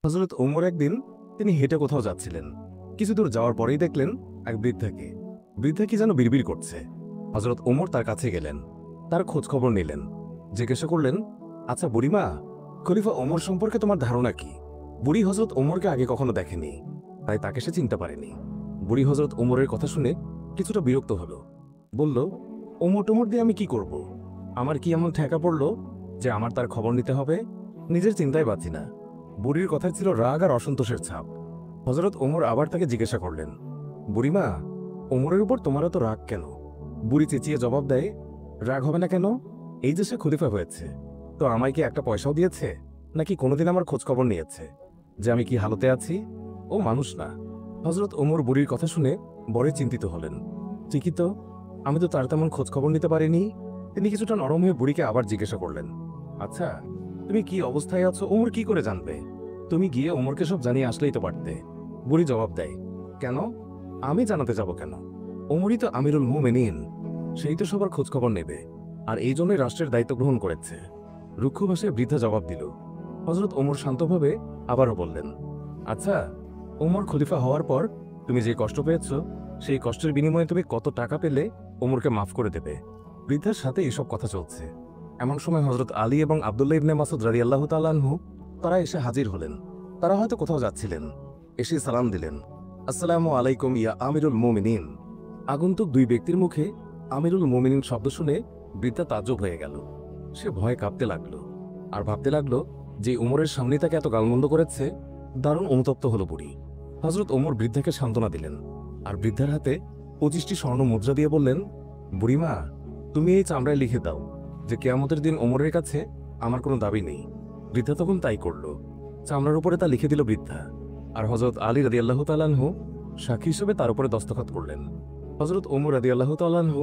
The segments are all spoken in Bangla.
হযরত ওমর একদিন তিনি হেঁটে কোথাও যাচ্ছিলেন। কিছু দূর যাওয়ার পরেই দেখলেন এক বৃদ্ধাকে। বৃদ্ধা কি যেন বিড়বিড় করছে। হযরত ওমর তার কাছে গেলেন, তার খোঁজ খবর নিলেন, জিজ্ঞাসা করলেন, আচ্ছা বুড়িমা, খলিফা ওমর সম্পর্কে তোমার ধারণা কি? বুড়ি হযরত ওমরকে আগে কখনো দেখেনি, তাই তাকে সে চিনতে পারেনি। বুড়ি হযরত ওমরের কথা শুনে কিছুটা বিরক্ত হলো, বলল, ওমর টোমর দিয়ে আমি কি করব? আমার কি এমন ঠেকা পড়লো যে আমার তার খবর নিতে হবে? নিজের চিন্তায় বাঁচি না। বুড়ির কথায় ছিল রাগ আর অসন্তোষের ছাপ। হযরত ওমর আবার তাকে জিজ্ঞাসা করলেন, বুড়িমা, ওমরের উপর তোমার এত রাগ কেন? বুড়ি চেঁচিয়ে জবাব দেয়, রাগ হবে না কেন? এই যে সে খলিফা হয়েছে, তো আমায় কি একটা পয়সাও দিয়েছে? নাকি কোনোদিন আমার খোঁজ খবর নিয়েছে যে আমি কি হালতে আছি? ও মানুষ না। হযরত ওমর বুড়ির কথা শুনে বড়ই চিন্তিত হলেন। ঠিকই তো, আমি তো তার তেমন খোঁজ খবর নিতে পারিনি। তিনি কিছুটা নরম হয়ে বুড়িকে আবার জিজ্ঞাসা করলেন, আচ্ছা, তুমি কি অবস্থায় আছো ওমর কি করে জানবে? তুমি গিয়ে ওমরকে সব জানিয়ে আসলেই তো পারতে। বুড়ি জবাব দেয়, কেন? আমি জানাতে যাব কেন? ওমরই তো আমিরুল মুমিনিন, সেই তো সবার খোঁজ খবর নেবে, আর এই জন্যই রাষ্ট্রের দায়িত্ব গ্রহণ করেছে। রুক্ষ ভাষায় বৃদ্ধা জবাব দিল। হযরত ওমর শান্তভাবে আবারও বললেন, আচ্ছা, ওমর খলিফা হওয়ার পর তুমি যে কষ্ট পেয়েছ, সেই কষ্টের বিনিময়ে তুমি কত টাকা পেলে ওমরকে মাফ করে দেবে? বৃদ্ধার সাথে এসব কথা চলছে। এমন সময় হযরত আলী এবং আব্দুল্লাহ ইবনে মাসউদ রাদিয়াল্লাহু তাআলা আনহু তারা এসে হাজির হলেন। তারা হয়তো কোথাও যাচ্ছিলেন, এসে সালাম দিলেন, আসসালামু আলাইকুম ইয়া আমিরুল মুমিনিন। আগন্তুক দুই ব্যক্তির মুখে আমিরুল মুমিনিন শব্দ শুনে বৃদ্ধা তাজ্জব হয়ে গেল। সে ভয়ে কাঁপতে লাগলো, আর ভাবতে লাগলো যে উমরের সামনে তাকে এত গালমন্দ করেছে। দারুণ অনুতপ্ত হলো বুড়ি। হযরত ওমর বৃদ্ধাকে সান্ত্বনা দিলেন, আর বৃদ্ধার হাতে 25টি স্বর্ণ মুদ্রা দিয়ে বললেন, বুড়িমা, তুমি এই চামড়ায় লিখে দাও যে কিয়ামতের দিন ওমরের কাছে আমার কোনো দাবি নেই। বৃদ্ধা তখন তাই করল। চামড়ার উপরে তা লিখে দিল বৃদ্ধা, আর হযরত আলী রাদিয়াল্লাহু তাআলা আনহু সাক্ষী হিসেবে তার উপরে দস্তখত করলেন। হযরত ওমর রাদিয়াল্লাহু তাআলা আনহু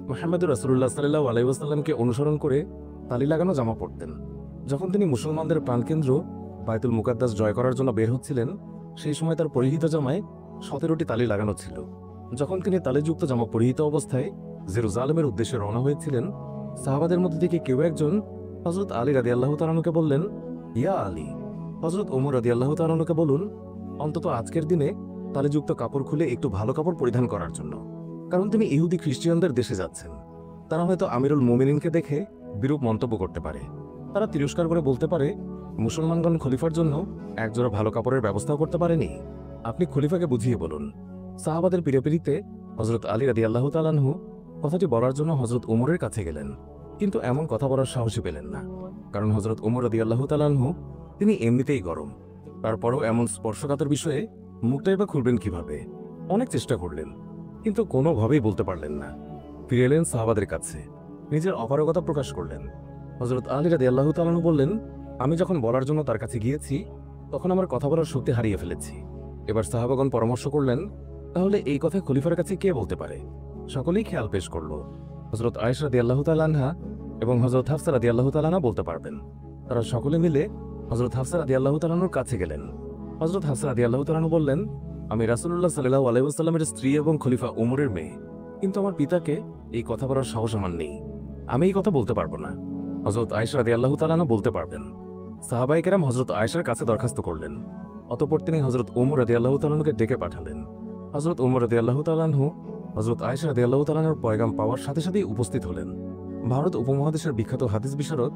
মুহাম্মদুর রাসূলুল্লাহ সাল্লাল্লাহু আলাইহি ওয়াসাল্লামকে অনুসরণ করে তালি লাগানো জামা পরতেন। যখন তিনি মুসলমানদের প্রাণকেন্দ্র বায়তুল মুকাদ্দাস জয় করার জন্য বের হচ্ছিলেন, সেই সময় তার পরিহিত জামায় 17টি তালি লাগানো ছিল। যখন তিনি তালিযুক্ত জামা পরিহিত অবস্থায় জেরুজালেমের উদ্দেশ্যে রওনা হয়েছিলেন, সাহাবাদের মধ্যে থেকে কেউ একজন হযরত আলী রাদিয়াল্লাহু তাআলা আনহুকে বললেন, ইয়া আলী, হযরত ওমর রাদিয়াল্লাহু তাআলা আনহুকে বলুন অন্তত আজকের দিনে তালিযুক্ত কাপড় খুলে একটু ভালো কাপড় পরিধান করার জন্য, কারণ তিনি ইহুদি খ্রিস্টানদের দেশে যাচ্ছেন। তারা হয়তো আমিরুল মুমিনিনকে দেখে বিরূপ মন্তব্য করতে পারে। তারা তিরস্কার করে বলতে পারে, মুসলমানগণ খলিফার জন্য একজোড়া ভালো কাপড়ের ব্যবস্থাও করতে পারেনি। আপনি খলিফাকে বুঝিয়ে বলুন। সাহাবাদের পিড়াপিড়িতে হযরত আলী রাদিয়াল্লাহু তাআলা আনহু কথাটি বলার জন্য হযরত ওমরের কাছে গেলেন, কিন্তু এমন কথা বলার সাহসই পেলেন না, কারণ হযরত ওমর রাদিয়াল্লাহু তাআলা আনহু তিনি এমনিতেই গরম। তারপরও এমন স্পর্শকাতর বিষয়ে মুখটাই বা খুলবেন কিভাবে? অনেক চেষ্টা করলেন, কিন্তু কোনোভাবেই বলতে পারলেন না। ফিরে এলেন সাহাবাদের কাছে, নিজের অপারগতা প্রকাশ করলেন। হযরত আলী রাদিয়াল্লাহু তাআলা আনহু বললেন, আমি যখন বলার জন্য তার কাছে গিয়েছি, তখন আমার কথা বলার শক্তি হারিয়ে ফেলেছি। এবার সাহাবাগণ পরামর্শ করলেন, তাহলে এই কথা খলিফার কাছে কে বলতে পারে? সকলেই খেয়াল পেশ করল, হযরত আয়েশা রাদিয়াল্লাহু তাআলা আনহা এবং হযরত হাফসা রাদিয়াল্লাহু তাআলা আনহা বলতে পারবেন। তারা সকলে মিলে হযরত হাফসা রাদিয়াল্লাহু তাআলা আনহুর কাছে গেলেন। হযরত হাফসা রাদিয়াল্লাহু তাআলা আনহু বললেন, আমি রাসূলুল্লাহ সাল্লাল্লাহু আলাইহি ওয়াসাল্লামের স্ত্রী এবং খলিফা ওমরের মেয়ে, কিন্তু আমার পিতাকে এই কথা বলার সাহস আমার নেই। আমি এই কথা বলতে পারবো না। হযরত আয়েশা রাদিয়াল্লাহু তাআলা আনহা বলতে পারবেন। সাহাবায়ে কেরাম হযরত আয়েশার কাছে দরখাস্ত করলেন। অতঃপর তিনি হযরত ওমর রাদিয়াল্লাহু তাআলা আনহুকে ডেকে পাঠালেন। হযরত ওমর রাদিয়াল্লাহু তাআলা আনহু হযরত আয়েশা রাদিয়াল্লাহু তাআলা আনহার পয়গাম পাওয়ার সাথে সাথেই উপস্থিত হলেন। ভারত উপমহাদেশের বিখ্যাত হাদিস বিশারদ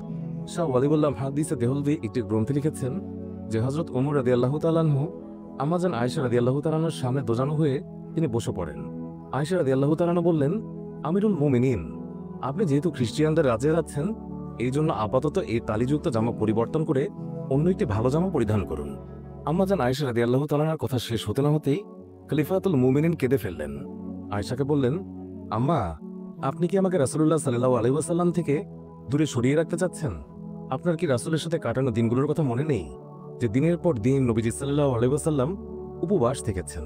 শাহ ওয়ালিউল্লাহ হাদিসে দেহলভি একটি গ্রন্থে লিখেছেন যে হযরত ওমর রাদিয়াল্লাহু তাআলা আনহু আম্মাজান আয়েশা রাদিয়াল্লাহু তাআলা আনহার সামনে দোজানো হয়ে তিনি বসে পড়েন। আয়েশা রাদিয়াল্লাহু তাআলা আনহা বললেন, আমিরুল মুমিনিন, আপনি যেহেতু খ্রিস্টিয়ানদের রাজ্যে যাচ্ছেন, এই জন্য আপাতত এই তালিযুক্ত জামা পরিবর্তন করে অন্য একটি ভালো জামা পরিধান করুন। আম্মাজান আয়েশা রাদিয়াল্লাহু তাআলা আনহার কথা শেষ হতে না হতেই খলিফাতুল মুমিনিন কেঁদে ফেললেন। আয়েশাকে বললেন, আম্মা, আপনি কি আমাকে রাসূলুল্লাহ সাল্লাল্লাহু আলাইহি ওয়াসাল্লাম থেকে দূরে সরিয়ে রাখতে চাচ্ছেন? আপনার কি রাসূলের সাথে কাটানো দিনগুলোর কথা মনে নেই, যে দিনের পর দিন নবীজি সাল্লাল্লাহু আলাইহি ওয়াসাল্লাম উপবাস থেকেছেন?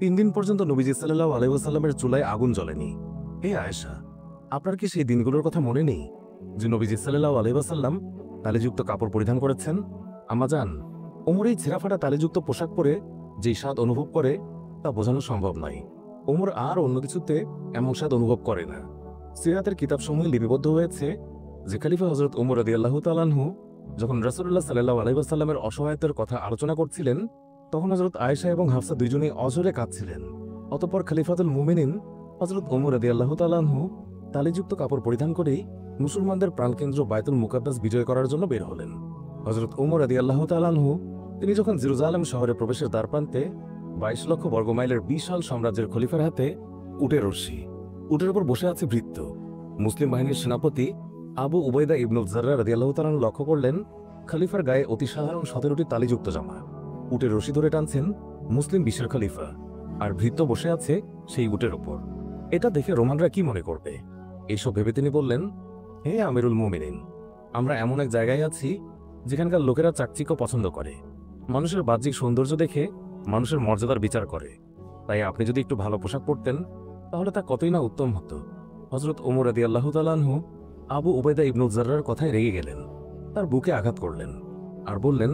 3 দিন পর্যন্ত নবীজি সাল্লাল্লাহু আলাইহি ওয়াসাল্লামের চুলায় আগুন জ্বলেনি। হে আয়েশা, আপনার কি সেই দিনগুলোর কথা মনে নেই যে নবীজি সাল্লাল্লাহু আলাইহি ওয়াসাল্লাম তালিযুক্ত কাপড় পরিধান করেছেন? আম্মাজান, ওমর এই ছেঁড়াফাটা তালিযুক্ত পোশাক পরে যেই স্বাদ অনুভব করে তা বোঝানো সম্ভব নয়। ওমর আর অন্য কিছুতে এমন স্বাদ অনুভব করে না। সিরাতের কিতাবসমূহে লিপিবদ্ধ হয়েছে যে খলিফা হযরত ওমর রাদিয়াল্লাহু তাআলা আনহু যখন রাসূলুল্লাহ সাল্লাল্লাহু আলাইহি ওয়াসাল্লামের অসহায়তার কথা আলোচনা করছিলেন, তখন হযরত আয়েশা এবং হাফসা দুইজনেই অঝরে কাঁদছিলেন। অতঃপর খলিফাতুল মুমিনিন হযরত ওমর রাদিয়াল্লাহু তাআলা আনহু তালিযুক্ত কাপড় পরিধান করেই মুসলমানদের প্রাণকেন্দ্র বায়তুল মুকাদ্দাস বিজয় করার জন্য বের হলেন। হযরত ওমর রাদিয়াল্লাহু তাআলা আনহু তিনি যখন জেরুজালেম শহরে প্রবেশের দ্বারপ্রান্তে 22 লক্ষ বর্গমাইলের বিশাল সাম্রাজ্যের খলিফার হাতে উটের রশি, উটের উপর বসে আছে ভৃত্য, মুসলিম বাহিনীর সেনাপতি আবু উবাইদা ইবনুল জাররাহ রাদিয়াল্লাহু তাআলা আনহু লক্ষ্য করলেন খলিফার গায়ে অতি সাধারণ 17টি তালিযুক্ত জামা। উটের রশি ধরে টানছেন মুসলিম বিশ্বের খলিফা, আর ভৃত্য বসে আছে সেই উটের ওপর। এটা দেখে রোমানরা কি মনে করবে, এইসব ভেবে তিনি বললেন, হে আমিরুল মুমিনিন, আমরা এমন এক জায়গায় আছি যেখানকার লোকেরা চাকচিক্য পছন্দ করে, মানুষের বাহ্যিক সৌন্দর্য দেখে মানুষের মর্যাদার বিচার করে। তাই আপনি যদি একটু ভালো পোশাক পরতেন তাহলে তা কতই না উত্তম হতো। হযরত ওমর রাদিয়াল্লাহু তাআলা আনহু আবু উবাইদা ইবনুল জাররাহর কথায় রেগে গেলেন, তার বুকে আঘাত করলেন আর বললেন,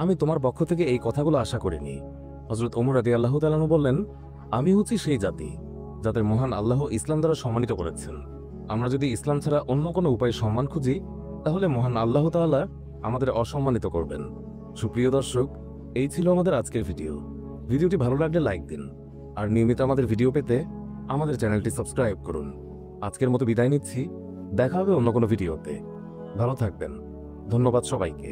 আমি তোমার পক্ষ থেকে এই কথাগুলো আশা করিনি। হযরত ওমর রাদিয়াল্লাহু তাআলা আনহু বললেন, আমি হচ্ছি সেই জাতি যাদের মহান আল্লাহ ইসলাম দ্বারা সম্মানিত করেছেন। আমরা যদি ইসলাম ছাড়া অন্য কোনো উপায়ে সম্মান খুঁজি তাহলে মহান আল্লাহ তাআলা আমাদের অসম্মানিত করবেন। সুপ্রিয় দর্শক, এই ছিল আমাদের আজকের ভিডিও। ভিডিওটি ভালো লাগলে লাইক দিন, আর নিয়মিত আমাদের ভিডিও পেতে আমাদের চ্যানেলটি সাবস্ক্রাইব করুন। আজকের মতো বিদায় নিচ্ছি, দেখা হবে অন্য কোনো ভিডিওতে। ভালো থাকবেন। ধন্যবাদ সবাইকে।